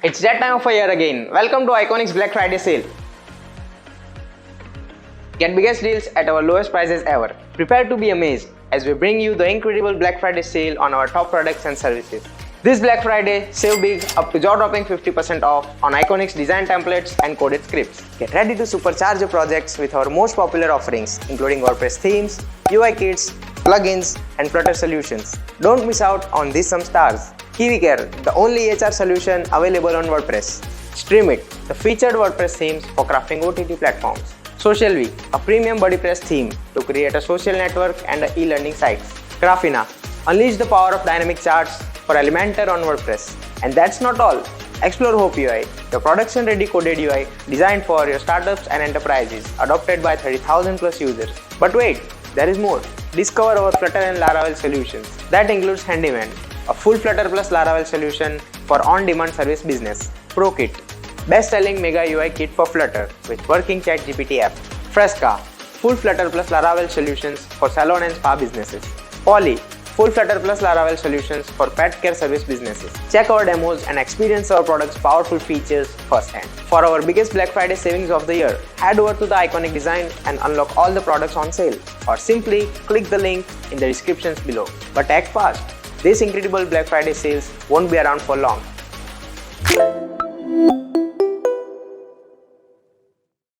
It's that time of a year again. Welcome to Iqonic's Black Friday sale. Get biggest deals at our lowest prices ever. Prepare to be amazed as we bring you the incredible Black Friday sale on our top products and services. This Black Friday, save big up to jaw-dropping 50% off on Iqonic's design templates and coded scripts. Get ready to supercharge your projects with our most popular offerings, including WordPress themes, UI kits, plugins, and Flutter solutions. Don't miss out on these some stars. KiviCare, the only HR solution available on WordPress. Streamit, the featured WordPress themes for crafting OTT platforms. SocialV, a premium BuddyPress theme to create a social network and e-learning sites. Graphina, unleash the power of dynamic charts for Elementor on WordPress. And that's not all. Explore Hope UI, the production-ready coded UI designed for your startups and enterprises, adopted by 30,000 plus users. But wait, there is more. Discover our Flutter and Laravel solutions. That includes Handyman, a full Flutter plus Laravel solution for on-demand service business. ProKit, best-selling mega UI kit for Flutter with working ChatGPT app. Frezka, full Flutter plus Laravel solutions for salon and spa businesses. Pawlly, full Flutter plus Laravel solutions for pet care service businesses. Check our demos and experience our products' powerful features firsthand. For our biggest Black Friday savings of the year, head over to the Iqonic design and unlock all the products on sale, or simply click the link in the descriptions below. But act fast. These incredible Black Friday sales won't be around for long.